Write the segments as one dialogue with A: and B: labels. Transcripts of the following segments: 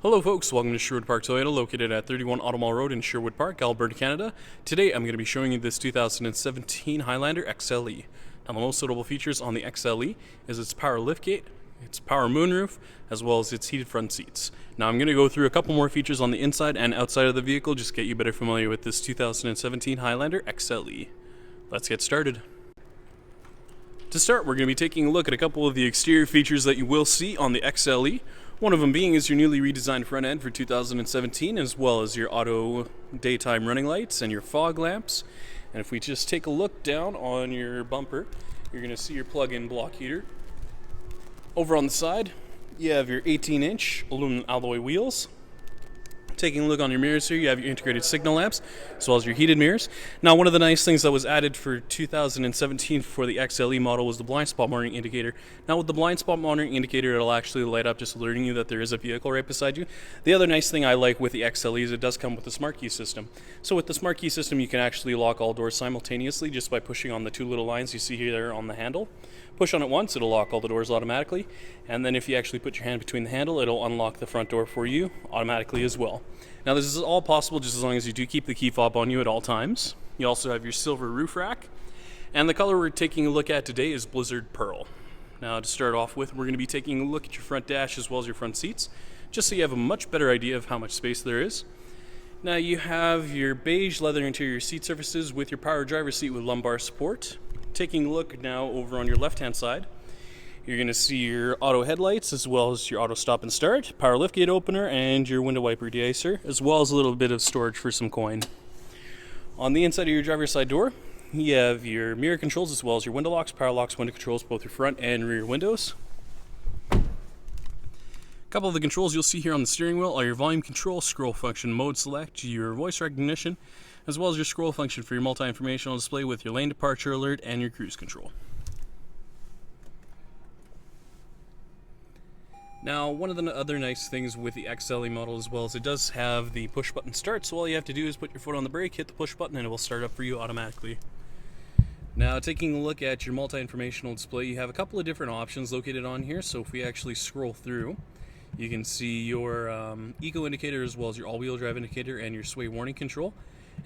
A: Hello folks, welcome to Sherwood Park Toyota, located at 31 Automall Road in Sherwood Park, Alberta, Canada. Today I'm going to be showing you this 2017 Highlander XLE. Now the most notable features on the XLE is its power liftgate, its power moonroof, as well as its heated front seats. Now I'm going to go through a couple more features on the inside and outside of the vehicle, just to get you better familiar with this 2017 Highlander XLE. Let's get started. To start, we're going to be taking a look at a couple of the exterior features that you will see on the XLE. One of them being is your newly redesigned front end for 2017, as well as your auto daytime running lights and your fog lamps. And if we just take a look down on your bumper, you're going to see your plug-in block heater. Over on the side, you have your 18-inch aluminum alloy wheels. Taking a look on your mirrors here, you have your integrated signal lamps, as well as your heated mirrors. Now, one of the nice things that was added for 2017 for the XLE model was the blind spot monitoring indicator. Now, with the blind spot monitoring indicator, it'll actually light up, just alerting you that there is a vehicle right beside you. The other nice thing I like with the XLE is it does come with the smart key system. So with the smart key system, you can actually lock all doors simultaneously just by pushing on the two little lines you see here on the handle. Push on it once, it'll lock all the doors automatically, and then if you actually put your hand between the handle, it'll unlock the front door for you automatically as well. Now, this is all possible just as long as you do keep the key fob on you at all times. You also have your silver roof rack, and the color we're taking a look at today is Blizzard Pearl. Now, to start off with, we're going to be taking a look at your front dash as well as your front seats, just so you have a much better idea of how much space there is. Now, you have your beige leather interior seat surfaces with your power driver seat with lumbar support. Taking a look now over on your left-hand side, you're going to see your auto headlights as well as your auto stop and start, power liftgate opener, and your window wiper deicer, as well as a little bit of storage for some coin. On the inside of your driver's side door, you have your mirror controls as well as your window locks, power locks, window controls, both your front and rear windows. A couple of the controls you'll see here on the steering wheel are your volume control, scroll function, mode select, your voice recognition, as well as your scroll function for your multi-informational display with your lane departure alert and your cruise control. Now, one of the other nice things with the XLE model as well is it does have the push button start, so all you have to do is put your foot on the brake, hit the push button, and it will start up for you automatically. Now, taking a look at your multi-informational display, you have a couple of different options located on here, so if we actually scroll through, you can see your eco indicator as well as your all-wheel drive indicator and your sway warning control.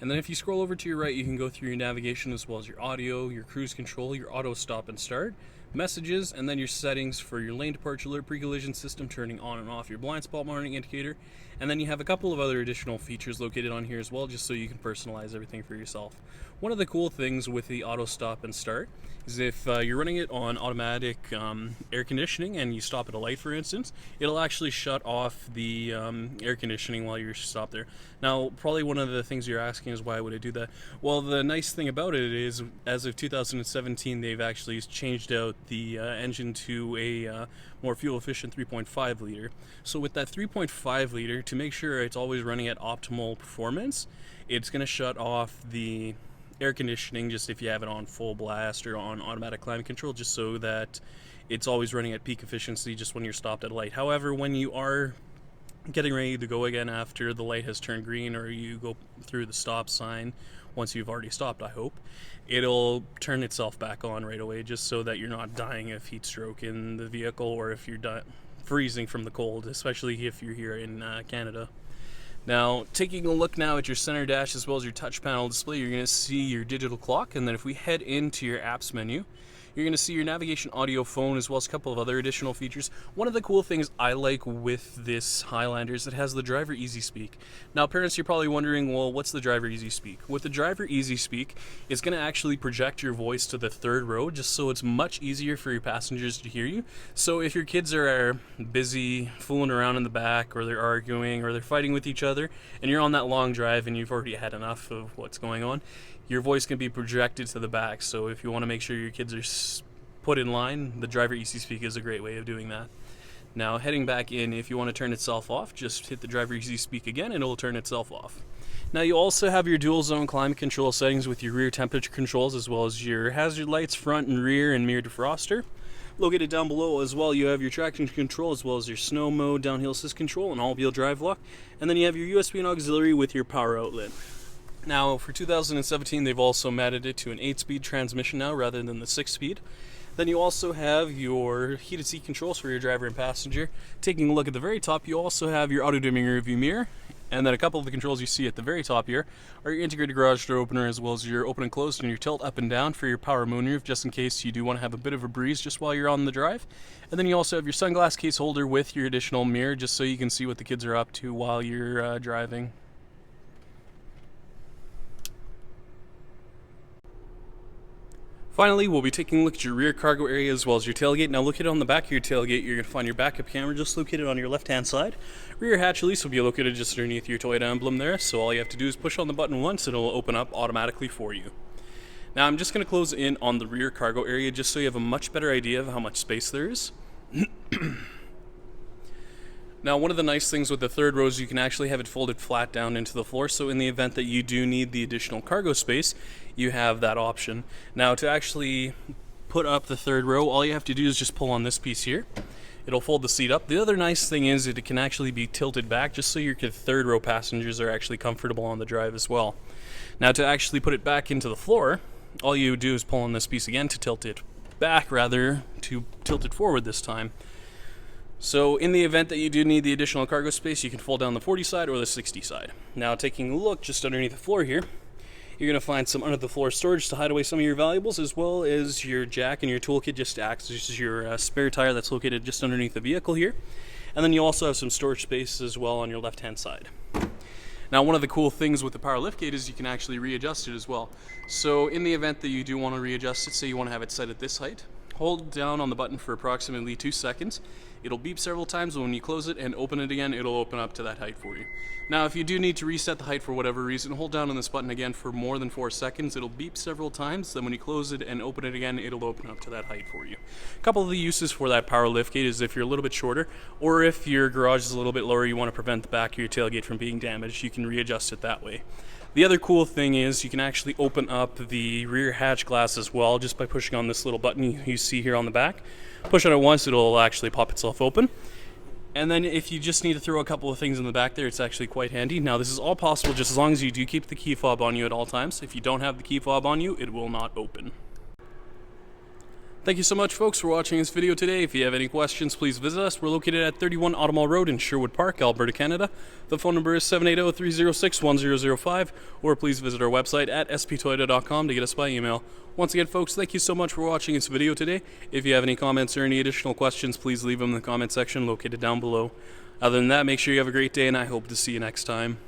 A: And then if you scroll over to your right, you can go through your navigation as well as your audio, your cruise control, your auto stop and start, messages, and then your settings for your lane departure alert, pre-collision system, turning on and off your blind spot monitoring indicator. And then you have a couple of other additional features located on here as well, just so you can personalize everything for yourself. One of the cool things with the auto stop and start is if you're running it on automatic air conditioning and you stop at a light, for instance, it'll actually shut off the air conditioning while you're stopped there. Now, probably one of the things you're asking is why would it do that? Well, the nice thing about it is, as of 2017, they've actually changed out the engine to a more fuel-efficient 3.5 liter. So with that 3.5 liter, to make sure it's always running at optimal performance, it's going to shut off the air conditioning just if you have it on full blast or on automatic climate control, just so that it's always running at peak efficiency just when you're stopped at a light. However, when you are getting ready to go again after the light has turned green, or you go through the stop sign once you've already stopped, I hope, it'll turn itself back on right away, just so that you're not dying of heat stroke in the vehicle, or if you're freezing from the cold, especially if you're here in Canada. Now, taking a look now at your center dash as well as your touch panel display, you're going to see your digital clock, and then if we head into your apps menu, you're going to see your navigation, audio, phone, as well as a couple of other additional features. One of the cool things I like with this Highlander is it has the Driver Easy Speak. Now, parents, you're probably wondering, well, what's the Driver Easy Speak? With the Driver Easy Speak, it's going to actually project your voice to the third row, just so it's much easier for your passengers to hear you. So if your kids are busy fooling around in the back, or they're arguing, or they're fighting with each other, and you're on that long drive and you've already had enough of what's going on, your voice can be projected to the back. So if you want to make sure your kids are put in line, the Driver Easy Speak is a great way of doing that. Now, heading back in, if you want to turn itself off, just hit the Driver Easy Speak again and it will turn itself off. Now, you also have your dual zone climate control settings with your rear temperature controls, as well as your hazard lights, front and rear, and mirror defroster. Located down below as well, you have your traction control as well as your snow mode, downhill assist control, and all-wheel drive lock. And then you have your USB and auxiliary with your power outlet. Now, for 2017, they've also matted it to an 8-speed transmission now rather than the 6-speed. Then you also have your heated seat controls for your driver and passenger. Taking a look at the very top, you also have your auto dimming rearview mirror. And then a couple of the controls you see at the very top here are your integrated garage door opener, as well as your open and closed and your tilt up and down for your power moonroof, just in case you do want to have a bit of a breeze just while you're on the drive. And then you also have your sunglass case holder with your additional mirror, just so you can see what the kids are up to while you're driving. Finally, we'll be taking a look at your rear cargo area as well as your tailgate. Now located on the back of your tailgate, you're going to find your backup camera just located on your left-hand side. Rear hatch release will be located just underneath your Toyota emblem there, so all you have to do is push on the button once and it'll open up automatically for you. Now I'm just going to close in on the rear cargo area just so you have a much better idea of how much space there is. Now, one of the nice things with the third row is you can actually have it folded flat down into the floor, so in the event that you do need the additional cargo space, you have that option. Now, to actually put up the third row, all you have to do is just pull on this piece here. It'll fold the seat up. The other nice thing is that it can actually be tilted back just so your third row passengers are actually comfortable on the drive as well. Now, to actually put it back into the floor, all you do is pull on this piece again to tilt it back, rather to tilt it forward this time. So in the event that you do need the additional cargo space, you can fold down the 40 side or the 60 side. Now taking a look just underneath the floor here, you're going to find some under the floor storage to hide away some of your valuables, as well as your jack and your toolkit just acts as your spare tire that's located just underneath the vehicle here. And then you also have some storage space as well on your left hand side. Now, one of the cool things with the power liftgate is you can actually readjust it as well. So in the event that you do want to readjust it, say you want to have it set at this height, hold down on the button for approximately 2 seconds. It'll beep several times, but when you close it and open it again, it'll open up to that height for you. Now, if you do need to reset the height for whatever reason, hold down on this button again for more than 4 seconds. It'll beep several times, then when you close it and open it again, it'll open up to that height for you. A couple of the uses for that power liftgate is if you're a little bit shorter, or if your garage is a little bit lower, you want to prevent the back of your tailgate from being damaged, you can readjust it that way. The other cool thing is you can actually open up the rear hatch glass as well just by pushing on this little button you see here on the back. Push on it once, it'll actually pop itself open. And then if you just need to throw a couple of things in the back there, it's actually quite handy. Now this is all possible just as long as you do keep the key fob on you at all times. If you don't have the key fob on you, it will not open. Thank you so much, folks, for watching this video today. If you have any questions, please visit us. We're located at 31 Automall Road in Sherwood Park, Alberta, Canada. The phone number is 780-306-1005, or please visit our website at sptoyota.com to get us by email. Once again, folks, thank you so much for watching this video today. If you have any comments or any additional questions, please leave them in the comment section located down below. Other than that, make sure you have a great day, and I hope to see you next time.